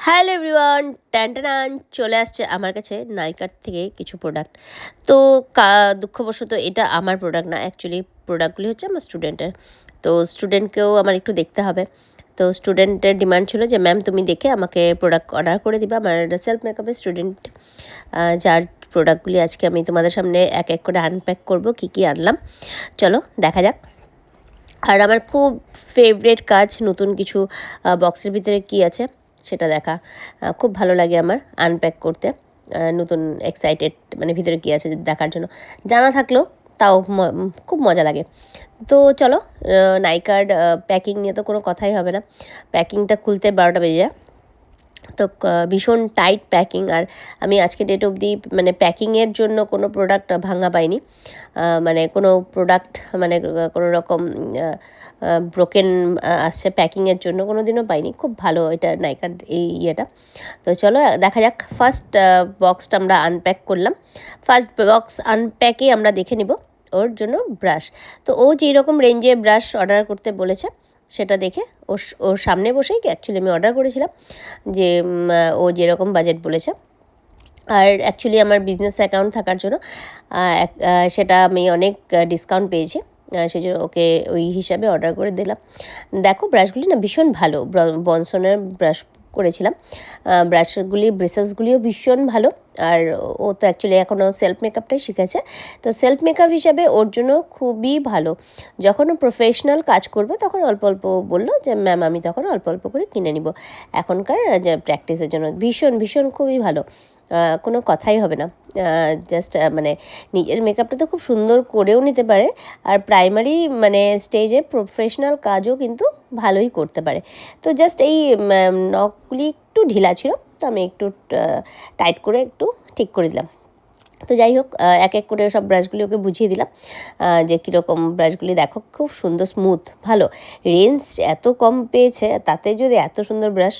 Hello everyone, tan চলে আসছে আমার কাছে নাইকার থেকে কিছু প্রোডাক্ট। তো দুঃখবশত এটা আমার প্রোডাক্ট না, অ্যাকচুয়ালি প্রোডাক্টগুলি হচ্ছে আমার স্টুডেন্টের। তো স্টুডেন্টকেও আমার একটু দেখতে হবে। তো স্টুডেন্টের ডিমান্ড ছিল যে ম্যাম তুমি দেখে আমাকে প্রোডাক্ট অর্ডার করে দিবা। আমার সেলফ মেকআপের স্টুডেন্ট, যার প্রোডাক্টগুলি আজকে আমি তোমাদের সামনে এক এক করে আনপ্যাক করব কী কী আনলাম। চলো দেখা যাক। আর আমার খুব ফেভারেট কাজ নতুন কিছু বক্সের ভিতরে কী আছে সেটা দেখা। খুব ভালো লাগে আমার আনপ্যাক করতে। নতুন এক্সাইটেড, মানে ভিতরে কী আছে দেখার জন্য। জানা থাকলেও তাও খুব মজা লাগে। তো চলো, নাইকার প্যাকিং নিয়ে তো কোনো কথাই হবে না। প্যাকিংটা খুলতে 12টা বেজে যায়। তো ভীষণ টাইট প্যাকিং। আর আমি আজকে ডেট অবধি মানে প্যাকিংয়ের জন্য কোনো প্রোডাক্ট ভাঙা পাইনি। মানে কোনো প্রোডাক্ট মানে কোনো রকম ব্রোকেন আসছে প্যাকিংয়ের জন্য কোনো দিনও পাইনি। খুব ভালো এটা নাইকার এই ইয়েটা। তো চলো দেখা যাক। ফার্স্ট বক্সটা আমরা আনপ্যাক করলাম। ফার্স্ট বক্স আনপ্যাকে আমরা দেখে নিব ওর জন্য ব্রাশ। তো ও যেই রকম রেঞ্জে ব্রাশ অর্ডার করতে বলেছে সেটা দেখে ওর সামনে বসেই অ্যাকচুয়ালি আমি অর্ডার করেছিলাম, যে ও যেরকম বাজেট বলেছে। আর অ্যাকচুয়ালি আমার বিজনেস অ্যাকাউন্ট থাকার জন্য সেটা আমি অনেক ডিসকাউন্ট পেয়েছি। সেই জন্য ওকে ওই হিসাবে অর্ডার করে দিলাম। দেখো ব্রাশগুলি না ভীষণ ভালো, বনসনের ব্রাশ করেছিলাম। ব্রাশগুলির ব্রেসেসগুলিও ভীষণ ভালো। আর ও তো অ্যাকচুয়ালি এখনও সেলফ মেকআপটাই শিখেছে। তো সেলফ মেকআপ হিসাবে ওর জন্য খুবই ভালো। যখন ও প্রফেশনাল কাজ করবে তখন অল্প অল্প বললো যে ম্যাম আমি তখন অল্প অল্প করে কিনে নিব। এখনকার যে প্র্যাকটিসের জন্য ভীষণ ভীষণ খুবই ভালো। কোনো কথাই হবে না। জাস্ট মানে নিজের মেকআপটা তো খুব সুন্দর করেও নিতে পারে। আর প্রাইমারি মানে স্টেজে প্রফেশনাল কাজও কিন্তু ভালোই করতে পারে। তো জাস্ট এই নখগুলি একটু ঢিলা ছিল, তো আমি একটু টাইট করে একটু ঠিক করে দিলাম। তো যাই হোক, এক এক করে সব ব্রাশগুলি ওকে বুঝিয়ে দিলাম যে কীরকম ব্রাশগুলি। দেখো খুব সুন্দর স্মুথ, ভালো। রেঞ্জ এত কম পেয়েছে, তাতে যদি এত সুন্দর ব্রাশ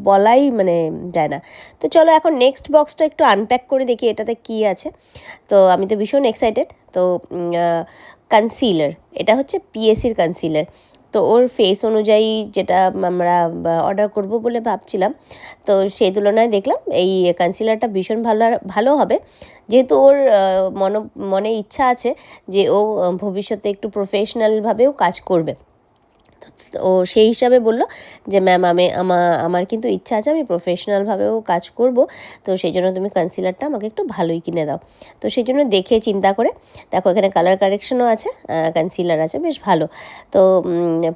বলাই মানে যায় না। তো চলো এখন নেক্সট বক্সটা একটু আনপ্যাক করে দেখি এটাতে কী আছে। তো আমি তো ভীষণ এক্সাইটেড। তো কনসিলার, এটা হচ্ছে পিএসির কনসিলার। তো ওর ফেস অনুযায়ী যেটা আমরা অর্ডার করব বলে ভাবছিলাম, তো সেই তুলনায় দেখলাম এই কনসিলারটা ভীষণ ভালো হবে। যেহেতু ওর মনে ইচ্ছা আছে যে ও ভবিষ্যতে একটু প্রফেশনালভাবেও কাজ করবে। ও সেই হিসাবে বলল যে ম্যাম আমার কিন্তু ইচ্ছা আছে, আমি প্রফেশনালভাবেও কাজ করব। তো সেই জন্য তুমি কনসিলারটা আমাকে একটু ভালোই কিনে দাও। তো সেই জন্য দেখে চিন্তা করে, দেখো এখানে কালার কারেকশনও আছে, কনসিলার আছে, বেশ ভালো। তো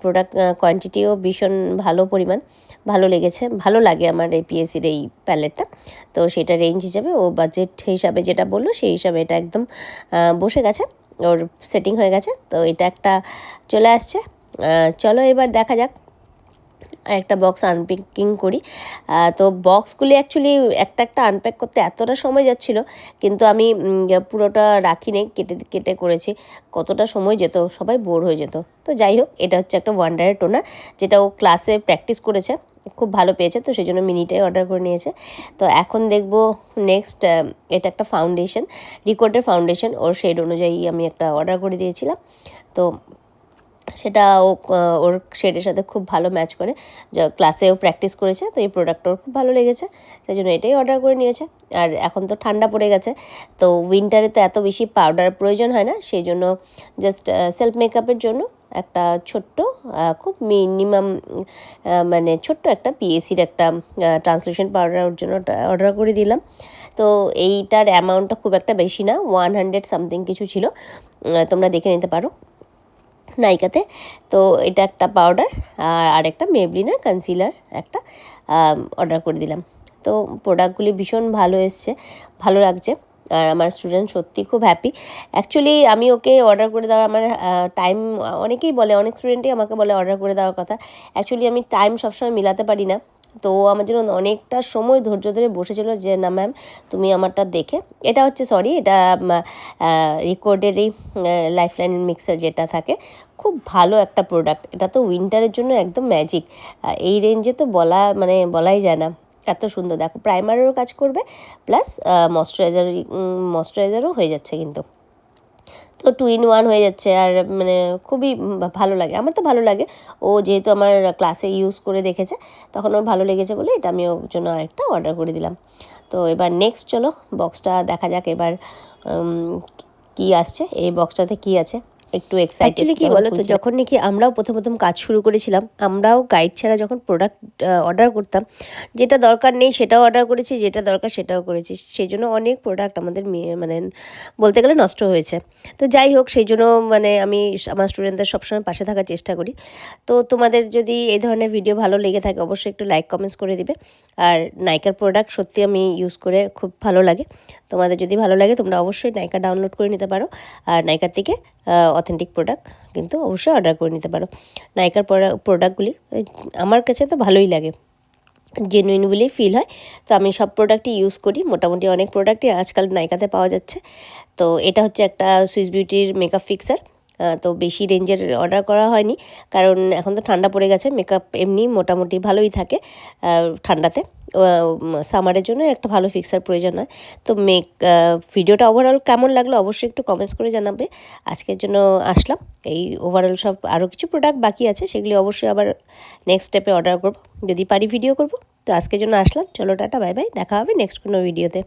প্রোডাক্ট কোয়ান্টিটিও ভীষণ ভালো পরিমাণ, ভালো লেগেছে। ভালো লাগে আমার এই পিএসির এই প্যালেটটা। তো সেটা রেঞ্জ হিসাবে ও বাজেট হিসাবে যেটা বললো সেই হিসাবে এটা একদম বসে গেছে, ওর সেটিং হয়ে গেছে। তো এটা একটা চলে আসছে। চলো এবার দেখা যাক, একটা বক্স আনপ্যাকিং করি। তো বক্সগুলি অ্যাকচুয়ালি একটা একটা আনপ্যাক করতে এতটা সময় যাচ্ছিলো, কিন্তু আমি পুরোটা রাখিনি, কেটে কেটে করেছি। কতটা সময় যেত, সবাই বোর হয়ে যেত। তো যাই হোক, এটা হচ্ছে একটা ওয়ান্ডারের টোনার, যেটা ও ক্লাসে প্র্যাকটিস করেছে, খুব ভালো পেয়েছে। তো সেই জন্য মিনিটাই অর্ডার করে নিয়েছে। তো এখন দেখব নেক্সট, এটা একটা ফাউন্ডেশন, রিকোডের ফাউন্ডেশন, ওর শেড অনুযায়ী আমি একটা অর্ডার করে দিয়েছিলাম। তো সেটা ওর শেডের সাথে খুব ভালো ম্যাচ করে, ক্লাসেও প্র্যাকটিস করেছে। তো এই প্রোডাক্টটা ওর খুব ভালো লেগেছে, সেই জন্য এটাই অর্ডার করে নিয়েছে। আর এখন তো ঠান্ডা পড়ে গেছে, তো উইন্টারে তো এত বেশি পাউডার প্রয়োজন হয় না, সেই জন্য জাস্ট সেলফ মেকআপের জন্য একটা ছোট্ট, খুব মিনিমাম মানে ছোট্ট একটা পিএসির একটা ট্রান্সলেশন পাউডার ওর জন্য অর্ডার করে দিলাম। তো এইটার অ্যামাউন্টটা খুব একটা বেশি না, 100 সামথিং কিছু ছিল, তোমরা দেখে নিতে পারো নাইকাতে। তো এটা একটা পাউডার আর একটা মেবলিনের কনসিলার একটা অর্ডার করে দিলাম। তো প্রোডাক্টগুলি ভীষণ ভালো এসছে, ভালো লাগছে। আর আমার স্টুডেন্ট সত্যি খুব হ্যাপি। অ্যাকচুয়ালি আমি ওকে অর্ডার করে দেওয়ার আমার টাইম, অনেকেই বলে, অনেক স্টুডেন্টই আমাকে বলে অর্ডার করে দেওয়ার কথা। অ্যাকচুয়ালি আমি টাইম সবসময় মিলাতে পারি না। তো আমার জন্য অনেকটা সময় ধৈর্য ধরে বসেছিল যে না ম্যাম তুমি আমারটা দেখে, এটা হচ্ছে সরি এটা রিকর্ডেরই লাইফলাইন মিক্সার যেটা থাকে, খুব ভালো একটা প্রোডাক্ট। এটা তো উইন্টারের জন্য একদম ম্যাজিক। এই রেঞ্জে তো বলাই যায় না, এত সুন্দর। দেখো প্রাইমারেরও কাজ করবে, প্লাস ময়শ্চারাইজারও হয়ে যাচ্ছে কিন্তু। তো 2 in 1 হয়ে যাচ্ছে। আর মানে খুবই ভালো লাগে, আমার তো ভালো লাগে। ও যেহেতু আমার ক্লাসে ইউজ করে দেখেছে, তখন ওর ভালো লেগেছে বলে এটা আমি ওর জন্য আরেকটা অর্ডার করে দিলাম। তো এবার নেক্সট চলো বক্সটা দেখা যাক এবার কী আসছে, এই বক্সটাতে কী আছে। একটু এক্সাইটেড। অ্যাকচুয়ালি কী বলো তো, যখন নাকি আমরাও প্রথম কাজ শুরু করেছিলাম, আমরাও গাইড ছাড়া যখন প্রোডাক্ট অর্ডার করতাম, যেটা দরকার নেই সেটাও অর্ডার করেছি, যেটা দরকার সেটাও করেছি। সেই জন্য অনেক প্রোডাক্ট আমাদের মানে বলতে গেলে নষ্ট হয়েছে। তো যাই হোক, সেই জন্য মানে আমি আমার স্টুডেন্টদের সবসময় পাশে থাকার চেষ্টা করি। তো তোমাদের যদি এই ধরনের ভিডিও ভালো লেগে থাকে, অবশ্যই একটু লাইক কমেন্টস করে দিবে। আর নাইকার প্রোডাক্ট সত্যি আমি ইউজ করে খুব ভালো লাগে। তোমাদের যদি ভালো লাগে তোমরা অবশ্যই নাইকা ডাউনলোড করে নিতে পারো। আর নাইকার থেকে অথেন্টিক প্রোডাক্ট কিন্তু অবশ্যই অর্ডার করে নিতে পারো। নাইকার প্রোডাক্টগুলি আমার কাছে তো ভালোই লাগে, জেনুইন বলেই ফিল হয়। তো আমি সব প্রোডাক্টই ইউজ করি, মোটামুটি অনেক প্রোডাক্টই আজকাল নাইকাতে পাওয়া যাচ্ছে। তো এটা হচ্ছে একটা সুইস বিউটির মেকআপ ফিক্সার। তো বেশি রেঞ্জের অর্ডার করা হয়নি, কারণ এখন তো ঠান্ডা পড়ে গেছে, মেকআপ এমনি মোটামুটি ভালোই থাকে ঠান্ডাতে। সামারের জন্য একটা ভালো ফিক্সার প্রয়োজন হয়। তো ভিডিওটা ওভারঅল কেমন লাগলো অবশ্যই একটু কমেন্টস করে জানাবে। আজকের জন্য আসলাম। এই ওভারঅল সব আরও কিছু প্রোডাক্ট বাকি আছে, সেগুলি অবশ্যই আবার নেক্সট স্টেপে অর্ডার করব, যদি পারি ভিডিও করব। তো আজকের জন্য আসলাম, চলো টাটা বাই বাই, দেখা হবে নেক্সট কোনো ভিডিওতে।